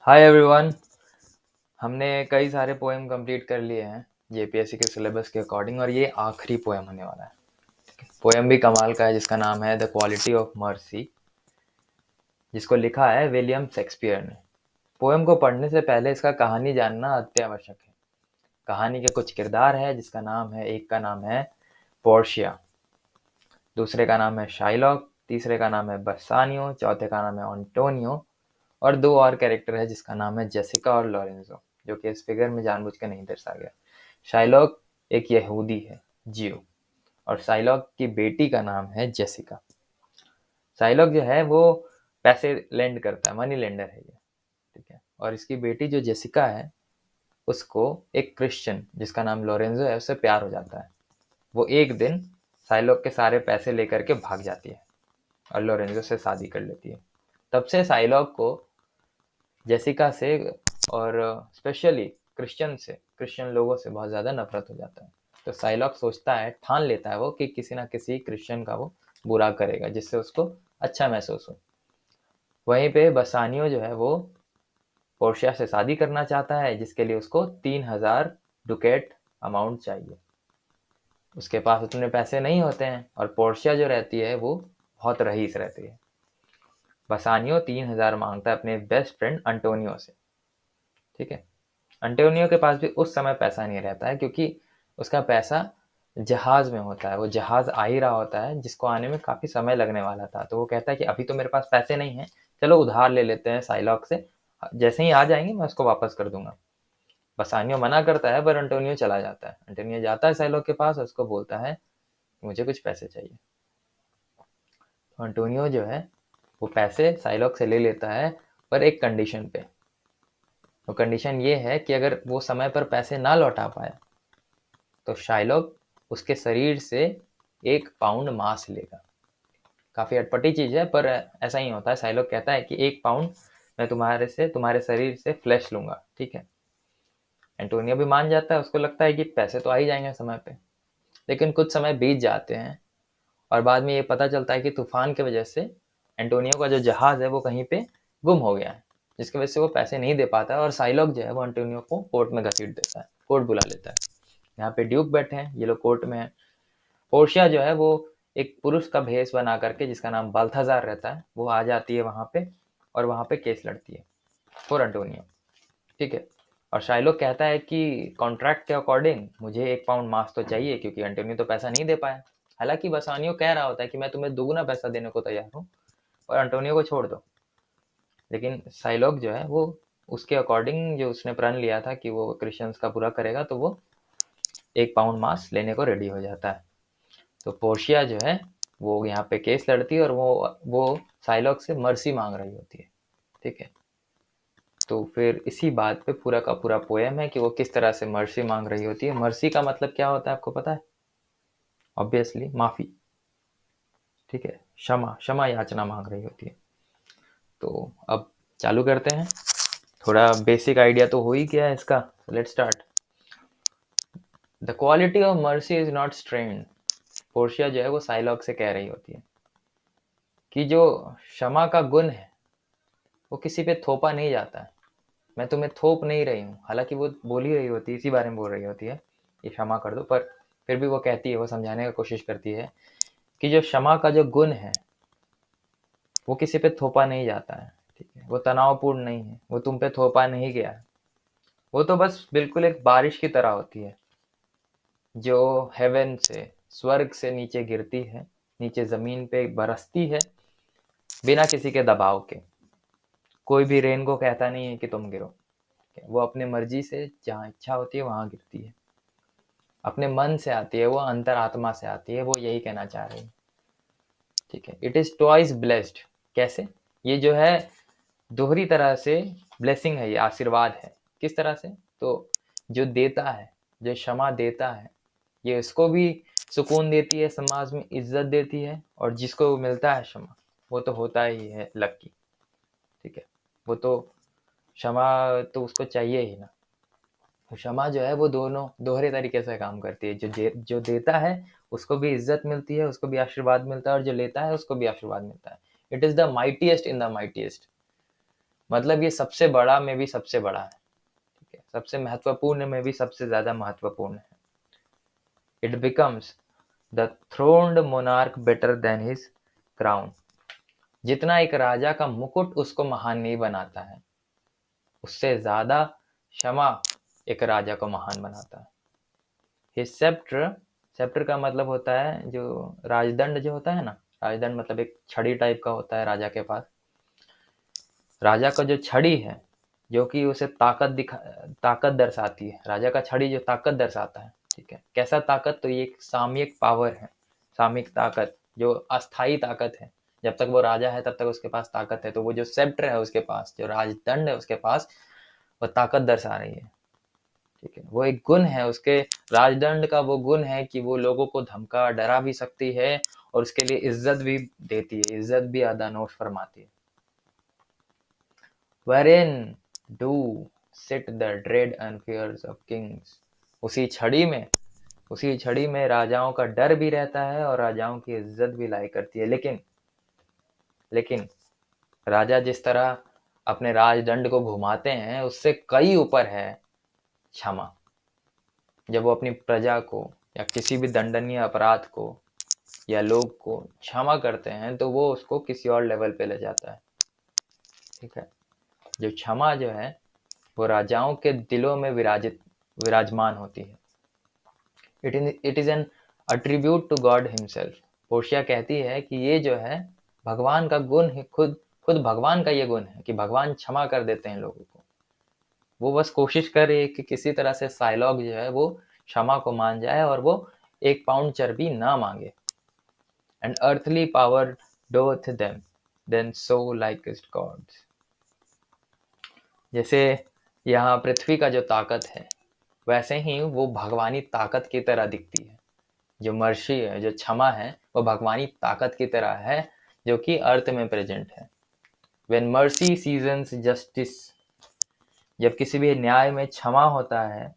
Hi everyone. हमने कई सारे पोएम कंप्लीट कर लिए हैं जेपीएससी के सिलेबस के अकॉर्डिंग और ये आखिरी पोएम होने वाला है। पोएम भी कमाल का है जिसका नाम है द क्वालिटी ऑफ मर्सी, जिसको लिखा है विलियम शेक्सपियर ने। पोएम को पढ़ने से पहले इसका कहानी जानना अति आवश्यक है। कहानी के कुछ किरदार है जिसका नाम है, एक का नाम है पोर्शिया, दूसरे का नाम है शाइलॉक, तीसरे का नाम है बस्सानियो, चौथे का नाम है एंटोनियो और दो और कैरेक्टर है जिसका नाम है जेसिका और लॉरेंजो, जो कि इस फिगर में जानबूझ के नहीं दर्शाया गया। शाइलॉक एक यहूदी है, जियो, और शाइलॉक की बेटी का नाम है जेसिका। शाइलॉक जो है वो पैसे लेंड करता है, मनी लेंडर है ये, ठीक है। और इसकी बेटी जो जेसिका है उसको एक क्रिश्चियन जिसका नाम लोरेंजो है उससे प्यार हो जाता है। वो एक दिन शाइलॉक के सारे पैसे लेकर के भाग जाती है और लोरेंजो से शादी कर लेती है। तब से शाइलॉक को जेसिका से और स्पेशली क्रिश्चियन लोगों से बहुत ज़्यादा नफरत हो जाता है। तो साइलॉक सोचता है, ठान लेता है वो कि किसी ना किसी क्रिश्चियन का वो बुरा करेगा जिससे उसको अच्छा महसूस हो। वहीं पे बसानियो जो है वो पोर्शिया से शादी करना चाहता है, जिसके लिए उसको 3,000 डुकेट अमाउंट चाहिए। उसके पास उतने पैसे नहीं होते हैं और पोर्शिया जो रहती है वो बहुत रईस रहती है। बसानियो 3,000 मांगता है अपने बेस्ट फ्रेंड अंटोनियो से, ठीक है। अंटोनियो के पास भी उस समय पैसा नहीं रहता है क्योंकि उसका पैसा जहाज में होता है। वो जहाज आ ही रहा होता है जिसको आने में काफ़ी समय लगने वाला था। तो वो कहता है कि अभी तो मेरे पास पैसे नहीं हैं, चलो उधार ले लेते हैं साइलॉक से, जैसे ही आ जाएंगे मैं उसको वापस कर दूंगा। बसानियो मना करता है पर अंटोनियो चला जाता है। अंटोनियो जाता है साइलॉक के पास और उसको बोलता है मुझे कुछ पैसे चाहिए। तो अंटोनियो जो है वो पैसे साइलॉक से ले लेता है, पर एक कंडीशन पे। तो कंडीशन ये है कि अगर वो समय पर पैसे ना लौटा पाए तो शाइलॉक उसके शरीर से 1 पाउंड मांस लेगा। काफ़ी अटपटी चीज़ है पर ऐसा ही होता है। शाइलॉक कहता है कि 1 पाउंड मैं तुम्हारे शरीर से फ्लैश लूंगा, ठीक है। एंटोनियो भी मान जाता है, उसको लगता है कि पैसे तो आ ही जाएंगे समय पे। लेकिन कुछ समय बीत जाते हैं और बाद में ये पता चलता है कि तूफान की वजह से एंटोनियो का जो जहाज है वो कहीं पे गुम हो गया है, जिसकी वजह से वो पैसे नहीं दे पाता है और शाइलॉक जो है वो एंटोनियो को कोर्ट में घसीट देता है, कोर्ट बुला लेता है। यहाँ पे ड्यूक बैठे हैं, ये लोग कोर्ट में है। पोर्शिया जो है वो एक पुरुष का भेष बना करके, जिसका नाम बाल्थाजार रहता है, वो आ जाती है वहाँ पे और वहाँ पे केस लड़ती है फॉर एंटोनियो, ठीक है। और शाइलॉक कहता है कि कॉन्ट्रैक्ट के अकॉर्डिंग मुझे 1 पाउंड मांस तो चाहिए क्योंकि एंटोनियो तो पैसा नहीं दे पाया। हालांकि बसानियो कह रहा होता है कि मैं तुम्हें दुगना पैसा देने को तैयार हूँ और एंटोनियो को छोड़ दो। लेकिन शाइलॉक जो है वो उसके अकॉर्डिंग, जो उसने प्रण लिया था कि वो क्रिश्चियंस का पूरा करेगा, तो वो 1 पाउंड मांस लेने को रेडी हो जाता है। तो पोर्शिया जो है वो यहाँ पे केस लड़ती है और वो शाइलॉक से मर्सी मांग रही होती है, ठीक है। तो फिर इसी बात पे पूरा का पूरा पोएम है कि वो किस तरह से मर्सी मांग रही होती है। मर्सी का मतलब क्या होता है आपको पता है? ऑब्वियसली माफी, ठीक है। क्षमा क्षमा याचना मांग रही होती है। तो अब चालू करते हैं। थोड़ा बेसिक आइडिया तो हो ही गया है इसका। Let's start. The quality of mercy is not strained. Portia जो है वो शाइलॉक से कह रही होती है कि जो क्षमा का गुण है वो किसी पे थोपा नहीं जाता है। मैं तुम्हें थोप नहीं रही हूँ, हालांकि वो बोल ही रही होती है, इसी बारे में बोल रही होती है कि क्षमा कर दो, पर फिर भी वो कहती है, वो समझाने की कोशिश करती है कि जो क्षमा का जो गुण है वो किसी पे थोपा नहीं जाता है, ठीक है। वो तनावपूर्ण नहीं है, वो तुम पे थोपा नहीं गया है। वो तो बस बिल्कुल एक बारिश की तरह होती है जो हेवन से, स्वर्ग से नीचे गिरती है, नीचे जमीन पे बरसती है बिना किसी के दबाव के। कोई भी रेन को कहता नहीं है कि तुम गिरो, वो अपने मर्जी से जहाँ इच्छा होती है वहां गिरती है। अपने मन से आती है, वो अंतरात्मा से आती है, वो यही कहना चाह रही है, ठीक है। It is twice blessed. कैसे? ये जो है दोहरी तरह से ब्लेसिंग है, ये आशीर्वाद है। किस तरह से? तो जो देता है, जो क्षमा देता है, ये इसको भी सुकून देती है, समाज में इज्जत देती है, और जिसको मिलता है क्षमा वो तो होता ही है लक्की, ठीक है। वो तो क्षमा तो उसको चाहिए ही ना। क्षमा जो है वो दोनों दोहरे तरीके से काम करती है। जो देता है उसको भी इज्जत मिलती है, उसको भी आशीर्वाद मिलता है, और जो लेता है उसको भी आशीर्वाद मिलता है। It is the mightiest in the mightiest. मतलब ये सबसे बड़ा में भी सबसे बड़ा है, ठीक है, सबसे महत्वपूर्ण में भी सबसे ज्यादा महत्वपूर्ण है। It becomes the throned monarch better than his crown. जितना एक राजा का मुकुट उसको महान नहीं बनाता है, उससे ज्यादा क्षमा एक राजा को महान बनाता है। हिज सेप्टर, सेप्टर का मतलब होता है जो राजदंड जो होता है ना, राजदंड मतलब एक छड़ी टाइप का होता है राजा के पास। राजा का जो छड़ी है, जो कि उसे ताकत दर्शाती है, राजा का छड़ी जो ताकत दर्शाता है, ठीक है, कैसा ताकत, तो ये एक सामयिक पावर है, सामयिक ताकत जो अस्थाई ताकत है। जब तक वो राजा है तब तक उसके पास ताकत है, तो वो जो सेप्टर है उसके पास, जो राजदंड है उसके पास, वो ताकत दर्शा रही है, ठीक है, वो एक गुण है उसके। राजदंड का वो गुण है कि वो लोगों को धमका डरा भी सकती है और उसके लिए इज्जत भी देती है, इज्जत भी अदा नोश फरमाती है। Wherein do sit the dread and fears of kings। उसी छड़ी में, उसी छड़ी में राजाओं का डर भी रहता है और राजाओं की इज्जत भी लाई करती है। लेकिन राजा जिस तरह अपने राजदंड को घुमाते हैं उससे कई ऊपर है क्षमा। जब वो अपनी प्रजा को या किसी भी दंडनीय अपराध को या लोग को क्षमा करते हैं तो वो उसको किसी और लेवल पे ले जाता है, ठीक है। जो क्षमा जो है वो राजाओं के दिलों में विराजमान होती है। It is an attribute to God himself. Portia कहती है कि ये जो है भगवान का गुण है, खुद खुद भगवान का ये गुण है कि भगवान क्षमा कर देते हैं लोगों को। वो बस कोशिश कर रही है कि किसी तरह से साइलॉग जो है वो क्षमा को मान जाए और वो 1 पाउंड चर्बी ना मांगे। And earthly power doeth them then so likest gods। जैसे यहाँ पृथ्वी का जो ताकत है वैसे ही वो भगवानी ताकत की तरह दिखती है। जो मर्शी है, जो क्षमा है, वो भगवानी ताकत की तरह है जो कि अर्थ में प्रेजेंट है। When mercy seasons justice, जब किसी भी न्याय में क्षमा होता है,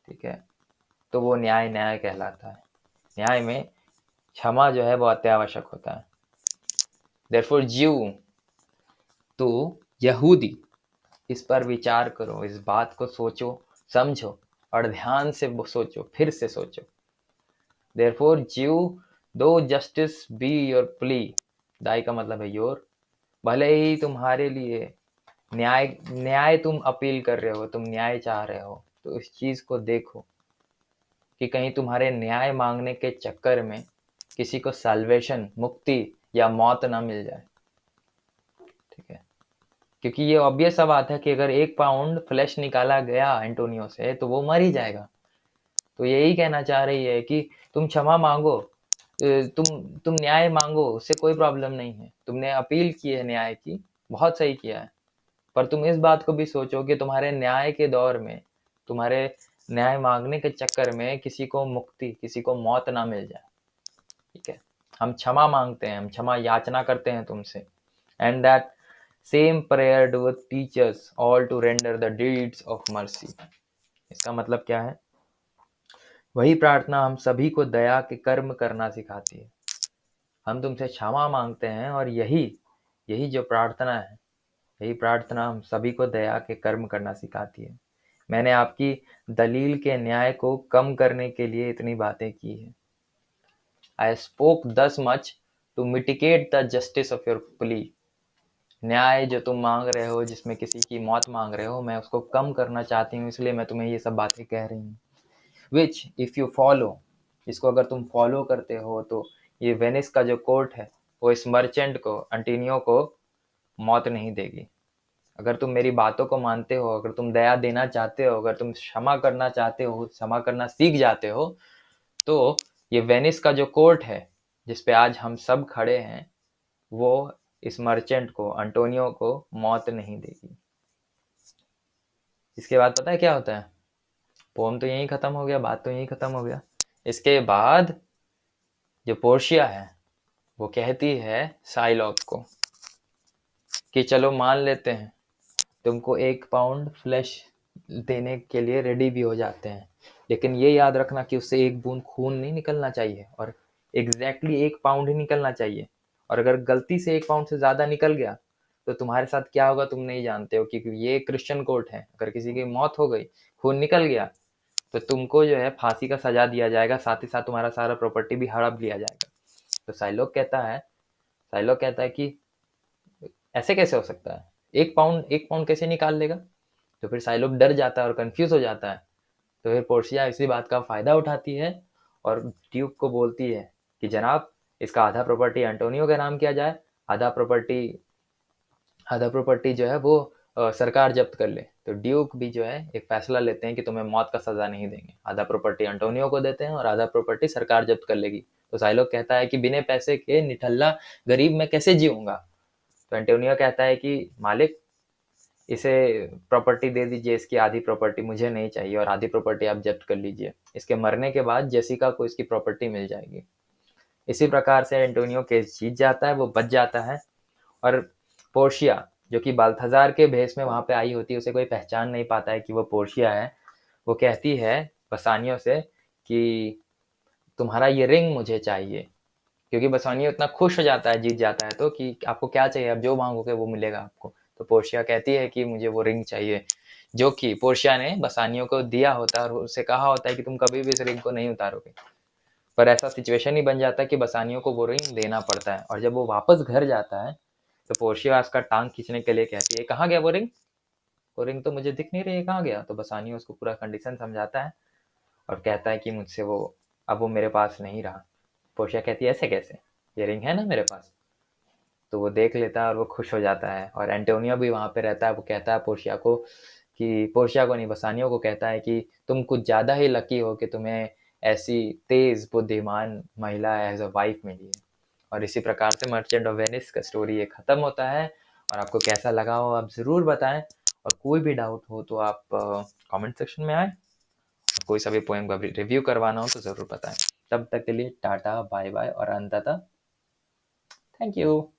ठीक है, तो वो न्याय न्याय कहलाता है। न्याय में क्षमा जो है वो अत्यावश्यक होता है। Therefore Jew, तो यहूदी, इस पर विचार करो, इस बात को सोचो समझो और ध्यान से सोचो, फिर से सोचो। Therefore Jew, though justice be your plea, दाई का मतलब है योर, भले ही तुम्हारे लिए न्याय न्याय तुम अपील कर रहे हो, तुम न्याय चाह रहे हो, तो इस चीज को देखो कि कहीं तुम्हारे न्याय मांगने के चक्कर में किसी को साल्वेशन, मुक्ति या मौत ना मिल जाए, ठीक है। क्योंकि ये ऑब्वियस सा बात है कि अगर 1 पाउंड फ्लैश निकाला गया एंटोनियो से तो वो मर ही जाएगा। तो यही कहना चाह रही है कि तुम क्षमा मांगो, तुम न्याय मांगो, उससे कोई प्रॉब्लम नहीं है। तुमने अपील की है न्याय की, बहुत सही किया है, पर तुम इस बात को भी सोचो कि तुम्हारे न्याय के दौर में, तुम्हारे न्याय मांगने के चक्कर में किसी को मुक्ति, किसी को मौत ना मिल जाए, ठीक है। हम क्षमा मांगते हैं, हम क्षमा याचना करते हैं तुमसे। And that same prayer do teach us all to render the deeds of mercy. इसका मतलब क्या है? वही प्रार्थना हम सभी को दया के कर्म करना सिखाती है। हम तुमसे क्षमा मांगते हैं और यही यही जो प्रार्थना है, यही प्रार्थना हम सभी को दया के कर्म करना सिखाती है। मैंने आपकी दलील के न्याय को कम करने के लिए इतनी बातें की है। I spoke this much to mitigate the justice of your plea. न्याय जो तुम मांग रहे हो, जिसमें किसी की मौत मांग रहे हो, मैं उसको कम करना चाहती हूँ, इसलिए मैं तुम्हें ये सब बातें कह रही हूँ। विच इफ यू फॉलो, इसको अगर तुम फॉलो करते हो तो ये वेनिस का जो कोर्ट है वो इस मर्चेंट को, अंटिनियो को मौत नहीं देगी। अगर तुम मेरी बातों को मानते हो, अगर तुम दया देना चाहते हो, अगर तुम क्षमा करना चाहते हो, क्षमा करना सीख जाते हो, तो ये वेनिस का जो कोर्ट है जिस पे आज हम सब खड़े हैं, वो इस मर्चेंट को, अंटोनियो को मौत नहीं देगी। इसके बाद पता है क्या होता है? पोम तो यहीं खत्म हो गया, बात तो यहीं खत्म हो गया। इसके बाद जो पोर्शिया है वो कहती है साइलॉग को कि चलो मान लेते हैं, तुमको 1 पाउंड फ्लैश देने के लिए रेडी भी हो जाते हैं, लेकिन ये याद रखना कि उससे एक बूंद खून नहीं निकलना चाहिए और एग्जैक्टली 1 पाउंड ही निकलना चाहिए। और अगर गलती से 1 पाउंड से ज्यादा निकल गया तो तुम्हारे साथ क्या होगा तुम नहीं जानते हो, क्योंकि ये क्रिश्चियन कोर्ट है। अगर किसी की मौत हो गई, खून निकल गया, तो तुमको जो है फांसी का सजा दिया जाएगा, साथ ही साथ तुम्हारा सारा प्रॉपर्टी भी हड़प लिया जाएगा। तो साइलोग कहता है कि ऐसे कैसे हो सकता है, 1 पाउंड कैसे निकाल लेगा। तो फिर साइलोग डर जाता है और कंफ्यूज हो जाता है। तो फिर पोर्शिया इसी बात का फायदा उठाती है और ड्यूक को बोलती है कि जनाब, इसका आधा प्रॉपर्टी एंटोनियो के नाम किया जाए, आधा प्रॉपर्टी आधा प्रॉपर्टी जो है वो सरकार जब्त कर ले। तो ड्यूक भी जो है एक फैसला लेते हैं कि तुम्हें मौत का सजा नहीं देंगे, आधा प्रॉपर्टी एंटोनियो को देते हैं और आधा प्रॉपर्टी सरकार जब्त कर लेगी। तो साइलोग कहता है कि बिना पैसे के निठल्ला गरीब मैं कैसे जीऊंगा। तो एंटोनियो कहता है कि मालिक, इसे प्रॉपर्टी दे दीजिए, इसकी आधी प्रॉपर्टी मुझे नहीं चाहिए और आधी प्रॉपर्टी आप जब्त कर लीजिए। इसके मरने के बाद जेसिका को इसकी प्रॉपर्टी मिल जाएगी। इसी प्रकार से एंटोनियो केस जीत जाता है, वो बच जाता है। और पोर्शिया, जो कि बाल्थाजार के भेष में वहां पे आई होती है, उसे कोई पहचान नहीं पाता है कि वो पोर्शिया है। वो कहती है बसानियों से कि तुम्हारा ये रिंग मुझे चाहिए, क्योंकि बसानियो इतना खुश हो जाता है जीत जाता है तो, कि आपको क्या चाहिए, आप जो मांगोगे वो मिलेगा आपको। तो पोर्शिया कहती है कि मुझे वो रिंग चाहिए, जो कि पोर्शिया ने बसानियो को दिया होता है और उससे कहा होता है कि तुम कभी भी इस रिंग को नहीं उतारोगे। पर ऐसा सिचुएशन ही बन जाता है कि बसानियों को वो रिंग देना पड़ता है। और जब वो वापस घर जाता है तो पोर्शिया उसका टांग खींचने के लिए कहती है, कहाँ गया वो रिंग, वो रिंग तो मुझे दिख नहीं रही है, कहाँ गया। तो बसानियो उसको पूरा कंडीशन समझाता है और कहता है कि मुझसे वो अब वो मेरे पास नहीं रहा। पोर्शिया कहती है ऐसे कैसे, ये रिंग है ना मेरे पास। तो वो देख लेता है और वो खुश हो जाता है। और एंटोनियो भी वहाँ पे रहता है। वो कहता है पोर्शिया को कि, पोर्शिया को नहीं, बसानियो को कहता है कि तुम कुछ ज़्यादा ही लकी हो कि तुम्हें ऐसी तेज बुद्धिमान महिला एज अ वाइफ मिली है। और इसी प्रकार से मर्चेंट ऑफ वेनिस का स्टोरी ये ख़त्म होता है। और आपको कैसा लगा हो आप ज़रूर बताएं। और कोई भी डाउट हो तो आप कमेंट सेक्शन में आए। कोई सा भी पोएम का रिव्यू करवाना हो तो ज़रूर बताएं। तब तक के लिए टाटा बाय बाय और अंततः थैंक यू।